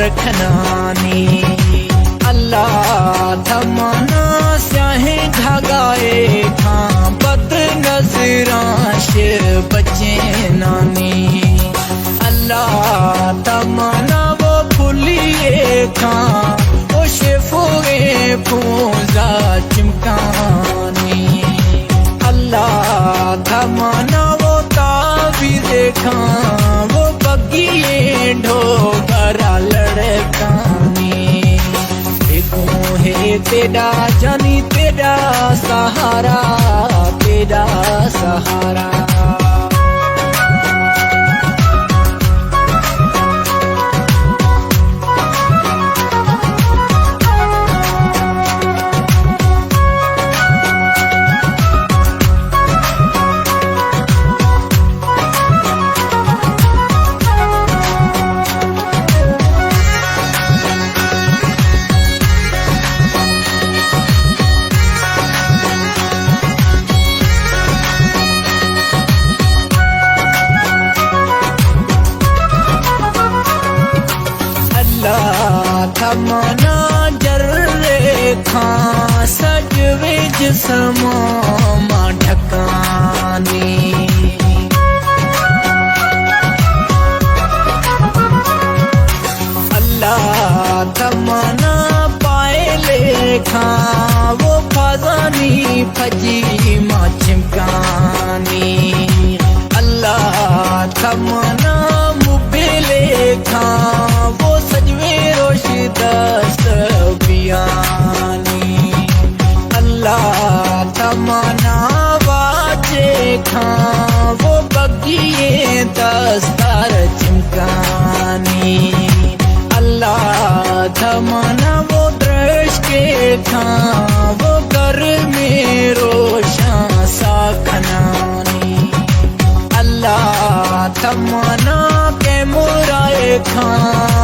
रखनानी अल्लाह थमाना स्याहे ढगाए खां बद नजराश बचे नानी अल्लाह तमन्ना वो फुलिए खां वो शेफोए फूजा चिमकानी अल्लाह तमन्ना वो ताबीरे खां वो बगिए ढोगरा लड़कानी देखो है तेरा जानी तेरा सहारा तेरा सहारा थमाना जर्रे खां सजवे जिस्म मां ढकानी अल्लाह थमाना पाए ले खां वो फजानी फजी मां चिमकानी अल्लाह थमाना मुबेले खां वो सजवे दस्त बियानी अल्लाह तमन्ना वाजे खां वो बगिए दस्तार चिमकानी अल्लाह तमन्ना वो दृश के खां वो घर में रोशन सा खनानी अल्लाह तमन्ना के मुराए खां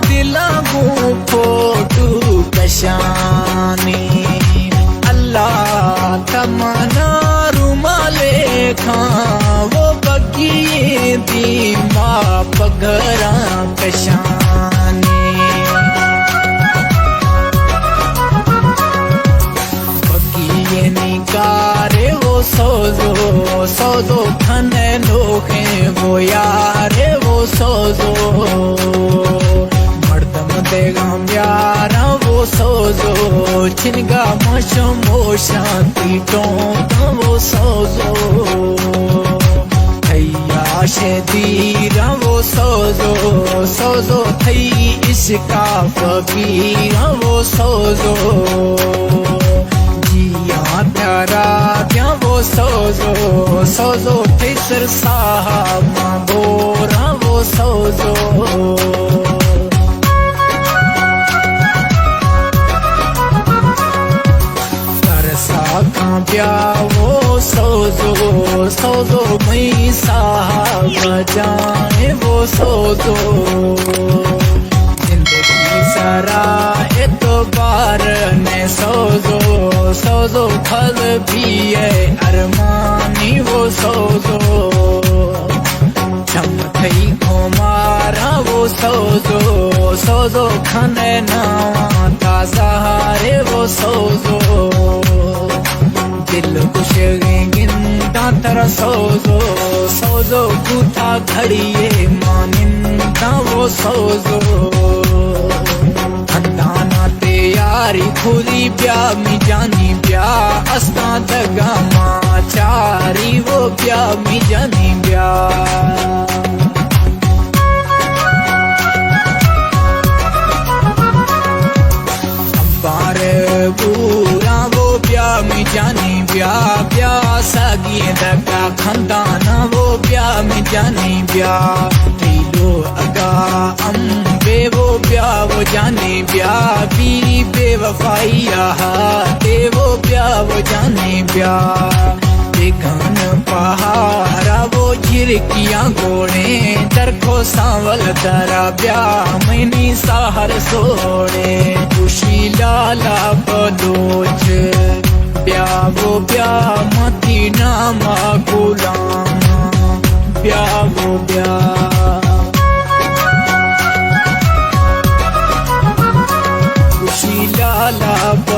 दिला गो फोटू कशानी अल्लाह तमन्ना रुमाले खां वो बगिए दीमा पगरा कशानी बगिए निकारे वो सोजो सोजो खने लोगे वो यारे वो सोजो देगा प्यारा वो सोजो छिनगा मशमो शांति टोंका वो सोजो थैया शेदीरा वो सोजो सोजो थई इसका फकीरा वो सोजो जिया प्यारा क्या वो सोजो सोजो फिसर साहब गोरा वो सोजो ब्या वो सोजो सोजो मई साहब जाए वो सोजो जिंदगी सरा एतबार ने सोजो सोजो खल भी है अरमानी वो सोजो चम थई घुमारा वो सोजो सोजो खने नावा ताजा हारे वो सोजो दिल कुछ गिनता तेरा सोजो सोजो गुथा घड़िए मानिंदा वो सोजो हदाना तैयारी खुदी प्या मी जानी प्या अस्ता दगा मां चारी वो प्या मी जानी प्या पूरा वो प्या मी जानी प्या प्या सागी दगा खंदाना वो प्या मी जानी प्या लो अगा अम्बे वो प्या वो जानी प्या बी बेवफाइया ते वो प्या वो जानी प्या देखन पहाड़ा वो झिरकियां घोड़े तरखो सांवल दरा प्या मैनी साहर सोड़े खुशी लाला बलोच प्या वो प्या मती नामा गुलाम प्या वो प्या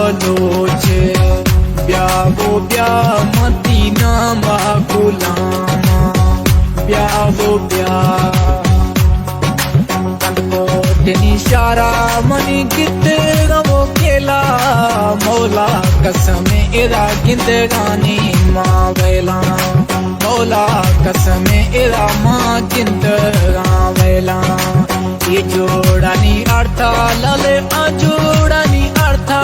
बलोच ब्याहो ब्या मती नामा गुलामा ब्याहो ब्या निशारा मनी गित गवो केला मौला कसम इरा गिंदगानी माँ वेला मौला कसम इरा माँ गिंदगा ये जोड़ानी अर्था लले अजोड़ानी अर्था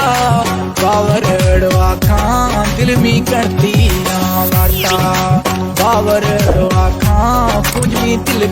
बावरड़वा खां दिल में करती ना वार्ता बावरड़वा खां कुछ दिल